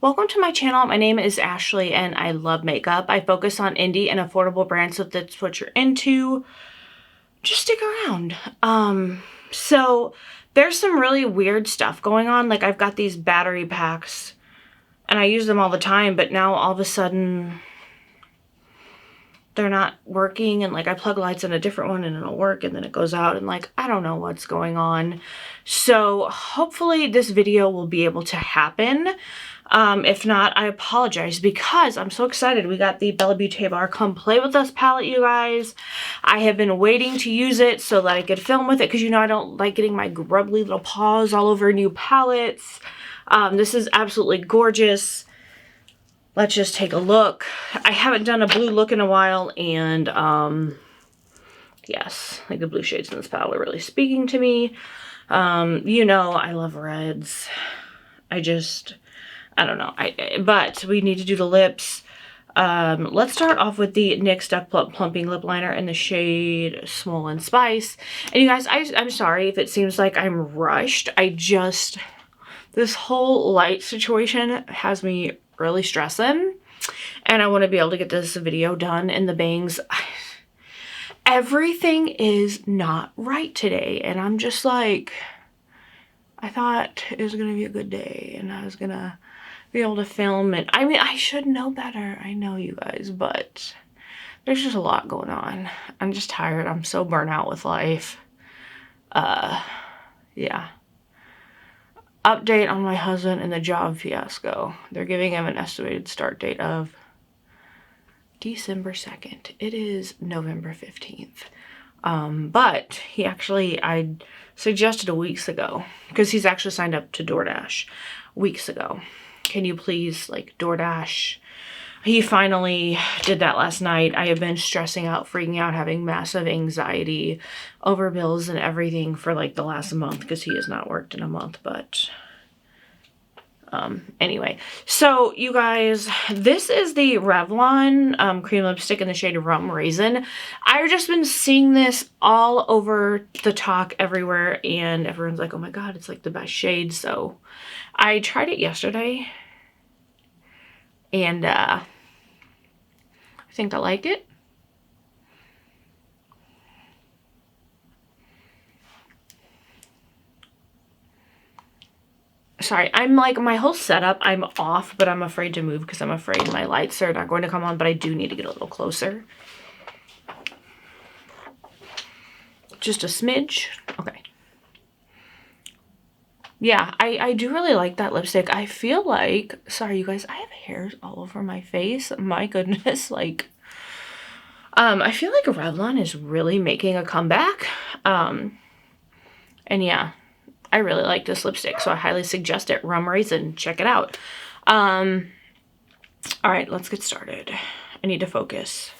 Welcome to my channel. My name is Ashley and I love makeup. I focus on indie and affordable brands, so if that's what you're into, just stick around. So there's some really weird stuff going on. Like, I've got these battery packs and I use them all the time, but now all of a sudden they're not working, and like I plug lights in a different one and it'll work and then it goes out, and like I don't know what's going on. So hopefully this video will be able to happen. If not, I apologize because I'm so excited. We got the Bella Beauté Bar Come Play With Us palette, you guys. I have been waiting to use it so that I could film with it because, you know, I don't like getting my grubbly little paws all over new palettes. This is absolutely gorgeous. Let's just take a look. I haven't done a blue look in a while, and yes, like the blue shades in this palette are really speaking to me. You know, I love reds. I don't know. But we need to do the lips. Let's start off with the NYX Duck Plumping Lip Liner in the shade Swollen Spice. And you guys, I'm sorry if it seems like I'm rushed. This whole light situation has me really stressing, and I want to be able to get this video done in the bangs. Everything is not right today, and I'm just like, I thought it was gonna be a good day and I was gonna be able to film it. I mean, I should know better, I know, you guys, but there's just a lot going on. I'm just tired. I'm so burnt out with life. Yeah. Update on my husband and the job fiasco. They're giving him an estimated start date of December 2nd. It is November 15th. But he actually, I suggested weeks ago, because he's actually signed up to DoorDash weeks ago. Can you please, like, DoorDash? He finally did that last night. I have been stressing out, freaking out, having massive anxiety over bills and everything for like the last month because he has not worked in a month. But anyway, so you guys, this is the Revlon cream lipstick in the shade Rum Raisin. I've just been seeing this all over the talk everywhere, and everyone's like, oh my god, it's like the best shade. So I tried it yesterday, and I think I like it. Sorry, I'm like, my whole setup, I'm off, but I'm afraid to move because I'm afraid my lights are not going to come on, but I do need to get a little closer. Just a smidge. Okay. Yeah, I do really like that lipstick. I feel like, sorry you guys, I have hairs all over my face. My goodness, like, I feel like Revlon is really making a comeback. And yeah, I really like this lipstick, so I highly suggest it. Rum Raisin, check it out. All right, let's get started. I need to focus,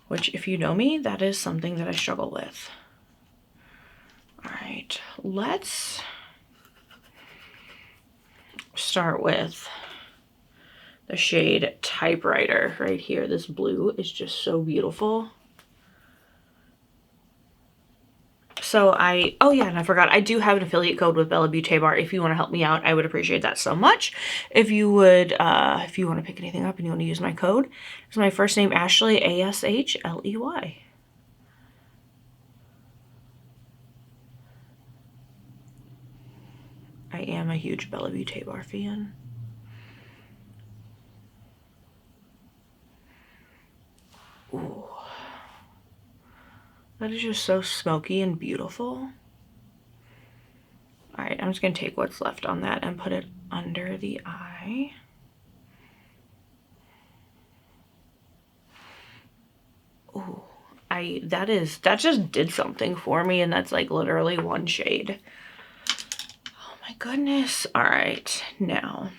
which, if you know me, that is something that I struggle with. All right, let's start with the shade Typewriter right here. This blue is just so beautiful. So oh yeah, and I forgot, I do have an affiliate code with Bella Beauté Bar. If you want to help me out, I would appreciate that so much. If you would, if you want to pick anything up and you want to use my code, it's my first name, Ashley, ASHLEY. I am a huge Bella Beauté Bar fan. Ooh. That is just so smoky and beautiful. All right, I'm just gonna take what's left on that and put it under the eye. Ooh, that just did something for me, and that's like literally one shade. Oh my goodness. All right, now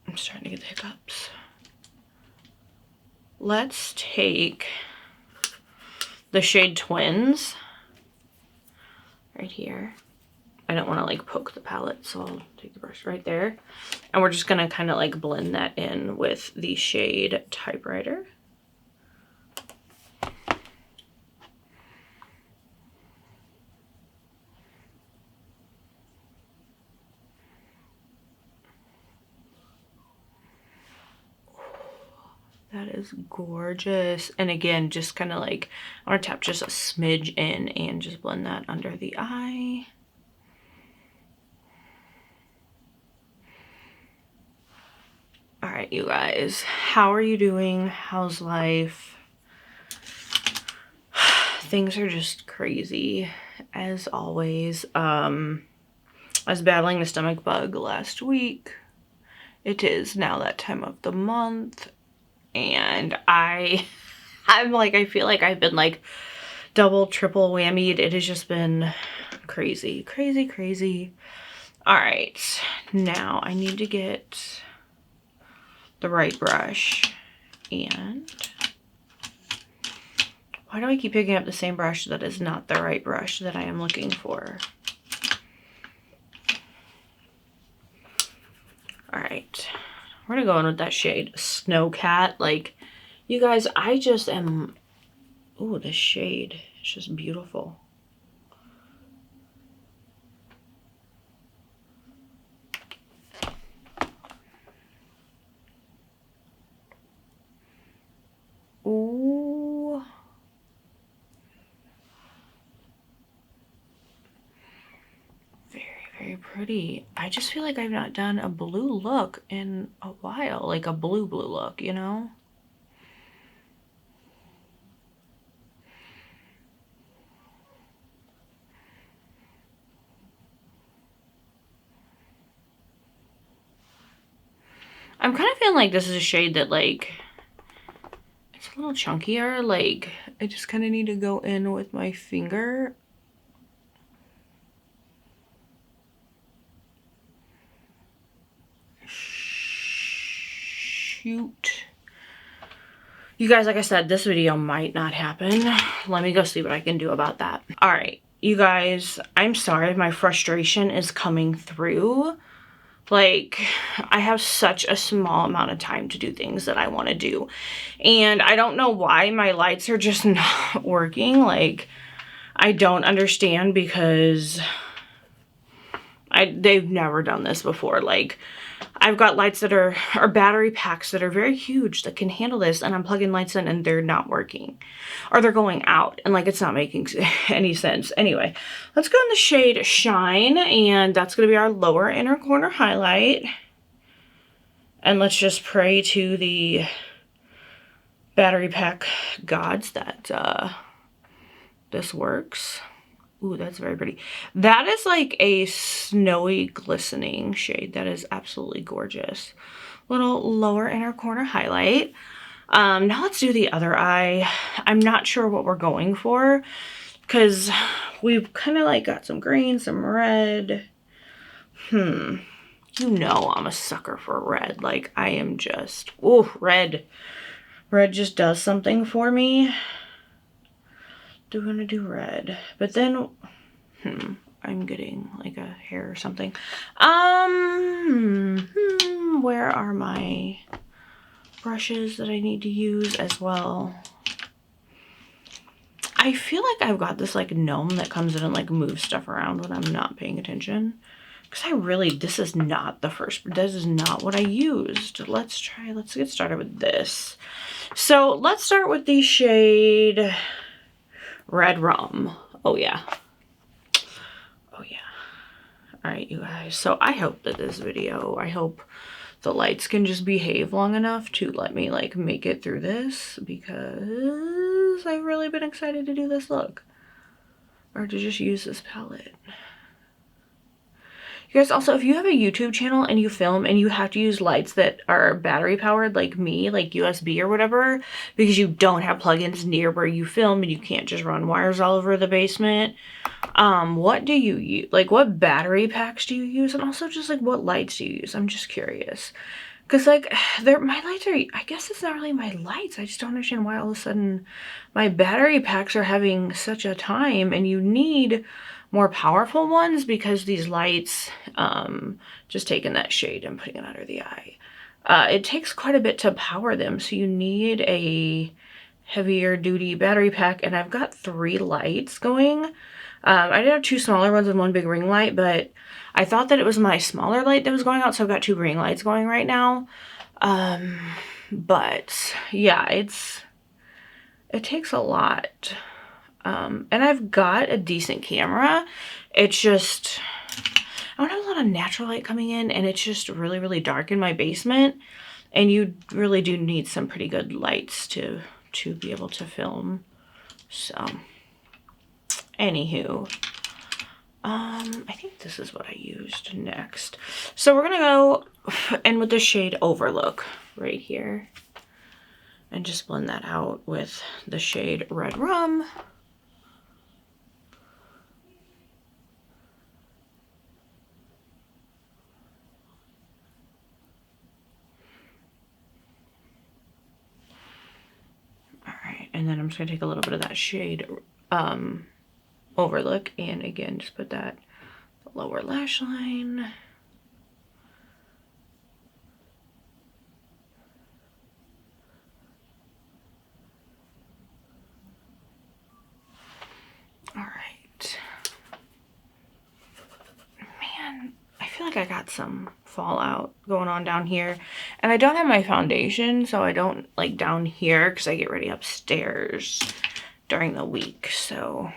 I'm starting to get the hiccups. Let's take the shade Twins right here. I don't want to like poke the palette, so I'll take the brush right there. And we're just gonna kind of like blend that in with the shade Typewriter. that is gorgeous. And again, just kind of like, I want to tap just a smidge in and just blend that under the eye. All right, you guys, how are you doing? How's life? Things are just crazy as always. I was battling the stomach bug last week. It is now that time of the month, and I'm like, I feel like I've been like double, triple whammied. It has just been crazy, crazy, crazy. All right, now I need to get the right brush. And why do I keep picking up the same brush that is not the right brush that I am looking for? All right, we're gonna go in with that shade Snow Cat. Like, you guys, I just am, ooh, this shade is just beautiful. Ooh. Very pretty. I just feel like I've not done a blue look in a while, like a blue look, you know? I'm kind of feeling like this is a shade that, like, it's a little chunkier. Like, I just kind of need to go in with my finger. Shoot. You guys, like I said, this video might not happen. Let me go see what I can do about that. All right, you guys, I'm sorry. My frustration is coming through. Like, I have such a small amount of time to do things that I want to do. And I don't know why my lights are just not working. Like, I don't understand, because they've never done this before. Like, I've got lights that are, or battery packs that are very huge that can handle this, and I'm plugging lights in and they're not working, or they're going out, and like, it's not making any sense. Anyway, let's go in the shade Shine, and that's going to be our lower inner corner highlight. And let's just pray to the battery pack gods that this works. Ooh, that's very pretty. That is like a snowy glistening shade. That is absolutely gorgeous. Little lower inner corner highlight. Now let's do the other eye. I'm not sure what we're going for, because we've kind of like got some green, some red. You know I'm a sucker for red. Like, I am just, ooh, red. Red just does something for me. Do we want to do red? But then, I'm getting like a hair or something. Where are my brushes that I need to use as well? I feel like I've got this like gnome that comes in and like moves stuff around when I'm not paying attention. Because this is not this is not what I used. Let's get started with this. So let's start with the shade Red Rum. Oh yeah. Oh yeah. All right, you guys. So I hope that this video, I hope the lights can just behave long enough to let me like make it through this, because I've really been excited to do this look, or to just use this palette. You guys, also, if you have a YouTube channel and you film and you have to use lights that are battery powered like me, like USB or whatever, because you don't have plugins near where you film and you can't just run wires all over the basement, what do you use? Like, what battery packs do you use? And also just like, what lights do you use? I'm just curious. Because like, my lights are, I guess it's not really my lights. I just don't understand why all of a sudden my battery packs are having such a time, and you need more powerful ones, because these lights, just taking that shade and putting it under the eye, it takes quite a bit to power them. So you need a heavier duty battery pack, and I've got 3 lights going. I did have 2 smaller ones and 1 big ring light, but I thought that it was my smaller light that was going out, so I've got 2 ring lights going right now. But yeah, it takes a lot. And I've got a decent camera. It's just, I don't have a lot of natural light coming in, and it's just really, really dark in my basement. And you really do need some pretty good lights to be able to film. So, anywho, I think this is what I used next. So we're gonna go in with the shade Overlook right here, and just blend that out with the shade Red Rum. And then I'm just gonna take a little bit of that shade Overlook, and again, just put that lower lash line. All right. Man, I feel like I got some fallout going on down here, and I don't have my foundation, so I don't like down here because I get ready upstairs during the week. So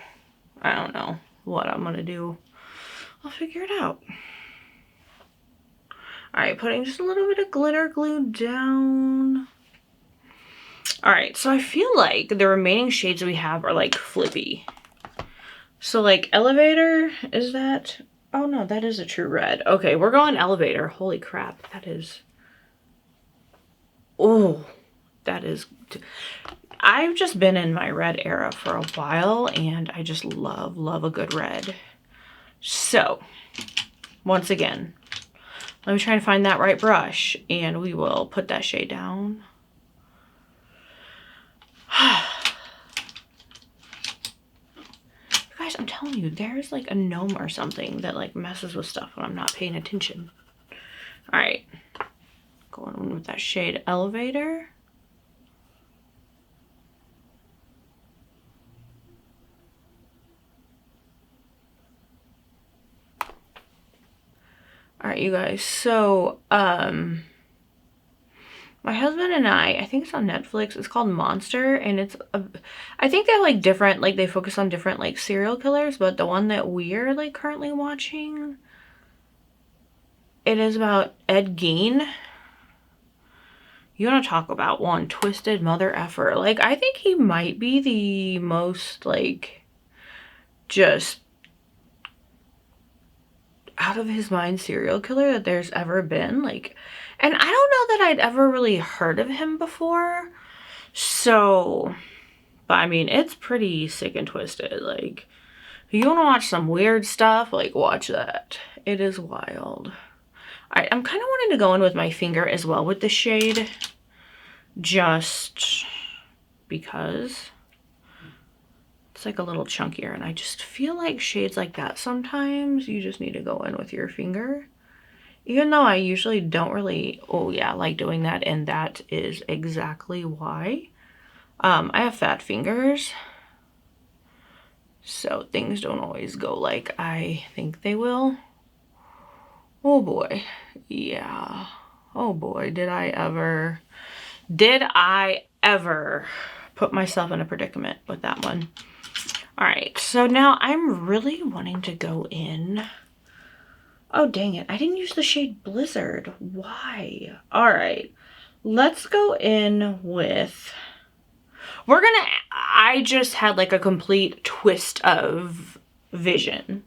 I don't know what I'm gonna do. I'll figure it out. All right, putting just a little bit of glitter glue down. All right, so I feel like the remaining shades we have are like flippy. So like Elevator, is that? Oh no, that is a true red. Okay, we're going Elevator. Holy crap, that is, oh, that is, I've just been in my red era for a while, and I just love a good red. So, once again, let me try and find that right brush, and we will put that shade down. Guys, I'm telling you, there's like a gnome or something that like messes with stuff when I'm not paying attention. All right, going on with that shade Elevator. All right, you guys, so my husband and I think it's on Netflix, it's called Monster, and it's I think they're like different, like they focus on different like serial killers, but the one that we're like currently watching, it is about Ed Gein. You want to talk about one twisted mother effer. Like, I think he might be the most like just out of his mind serial killer that there's ever been. Like, and I don't know that I'd ever really heard of him before. So, but I mean, it's pretty sick and twisted. Like, if you want to watch some weird stuff, like, watch that. It is wild. All right, I'm kind of wanting to go in with my finger as well with the shade, just because it's like a little chunkier, and I just feel like shades like that sometimes you just need to go in with your finger. Even though I usually don't really, oh yeah, like doing that, and that is exactly why. I have fat fingers, so things don't always go like I think they will. Oh boy, yeah. Oh boy, did I ever put myself in a predicament with that one. All right, so now I'm really wanting to go in. Oh, dang it. I didn't use the shade Blizzard. Why? All right, let's go in with, I just had like a complete twist of vision.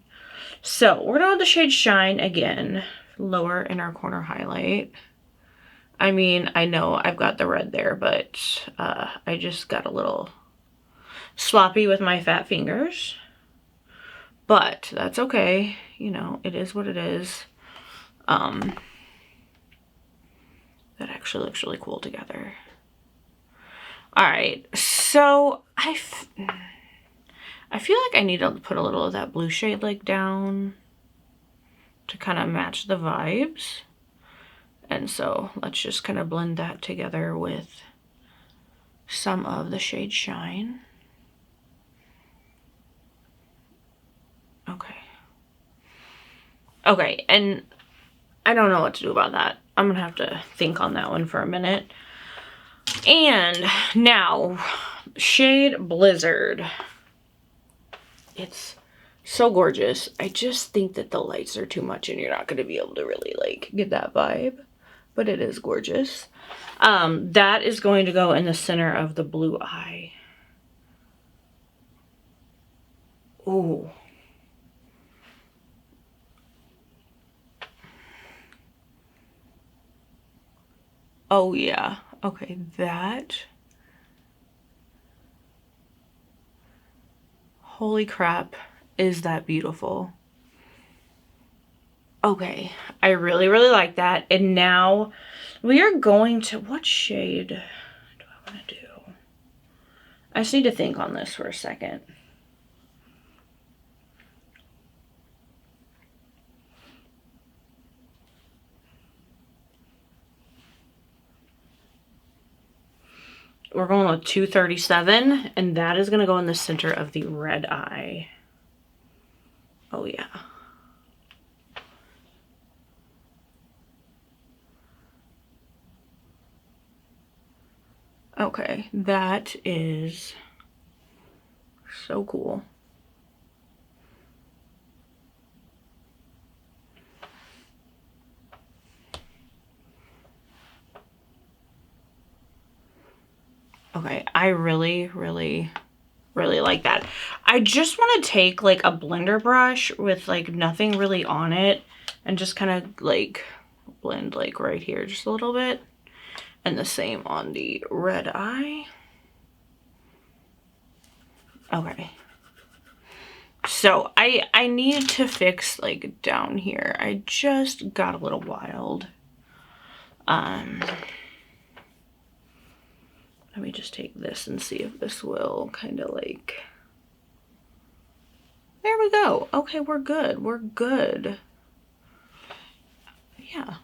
So we're gonna have the shade Shine again, lower inner corner highlight. I mean, I know I've got the red there, but I just got a little sloppy with my fat fingers. But that's okay, you know, it is what it is. That actually looks really cool together. All right, so I feel like I need to put a little of that blue shade like down to kind of match the vibes. And so let's just kind of blend that together with some of the shade Shine. Okay. Okay, and I don't know what to do about that. I'm gonna have to think on that one for a minute. And now, shade Blizzard. It's so gorgeous. I just think that the lights are too much and you're not going to be able to really like get that vibe, but it is gorgeous. That is going to go in the center of the blue eye. Ooh. Oh yeah. Okay, that. Holy crap, is that beautiful. Okay, I really, really like that. And now we are going to, what shade do I want to do? I just need to think on this for a second. We're going with 237, and that is going to go in the center of the red eye. Oh yeah. Okay, that is so cool. Okay, I really, really, really like that. I just want to take like a blender brush with like nothing really on it and just kind of like blend like right here just a little bit. And the same on the red eye. Okay. So I need to fix like down here. I just got a little wild. Let me just take this and see if this will kind of like, there we go. Okay, we're good. We're good. Yeah.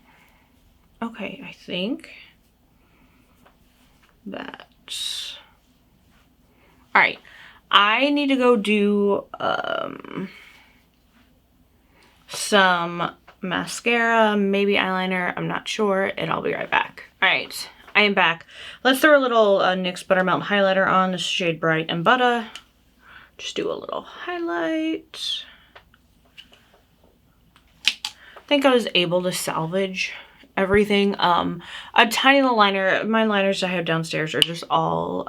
Okay, I think that's, all right. I need to go do some mascara, maybe eyeliner. I'm not sure, and I'll be right back. All right. I am back. Let's throw a little NYX Buttermelt highlighter on. This shade Bright and Butter. Just do a little highlight. I think I was able to salvage everything. A tiny little liner. My liners I have downstairs are just all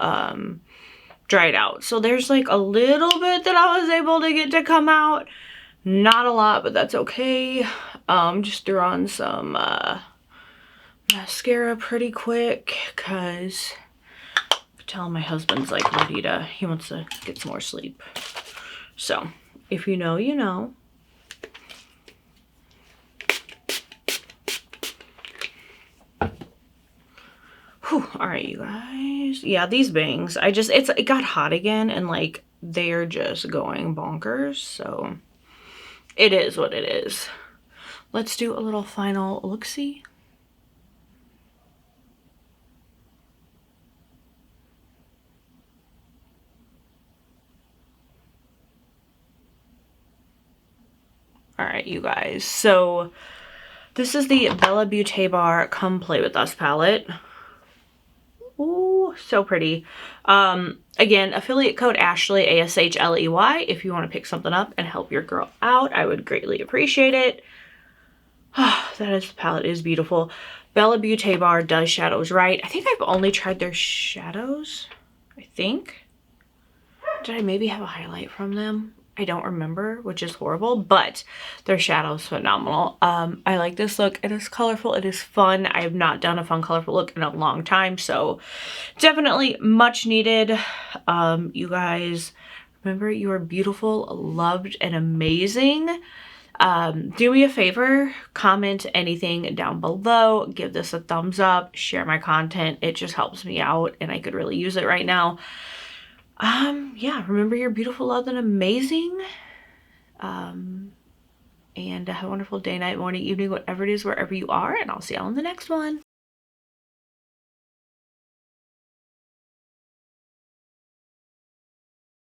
dried out. So there's like a little bit that I was able to get to come out. Not a lot, but that's okay. Just threw on some mascara pretty quick because I can tell my husband's like ready to, he wants to get some more sleep. So if you know, you know. Whew, all right, you guys. Yeah, these bangs, it got hot again and like they're just going bonkers. So it is what it is. Let's do a little final look-see. All right, you guys. So this is the Bella Beauté Bar Come Play With Us palette. Ooh, so pretty. Again, affiliate code Ashley, ASHLEY, if you want to pick something up and help your girl out. I would greatly appreciate it. The palette is beautiful. Bella Beauté Bar does shadows right. I think I've only tried their shadows, I think. Did I maybe have a highlight from them? I don't remember, which is horrible, but their shadow's phenomenal. I like this look. It is colorful. It is fun. I have not done a fun, colorful look in a long time, so definitely much needed. You guys, remember, you are beautiful, loved, and amazing. Do me a favor, comment anything down below, give this a thumbs up, share my content. It just helps me out, and I could really use it right now. Yeah, remember you're beautiful, loved, and amazing. And have a wonderful day, night, morning, evening, whatever it is, wherever you are, and I'll see y'all in the next one.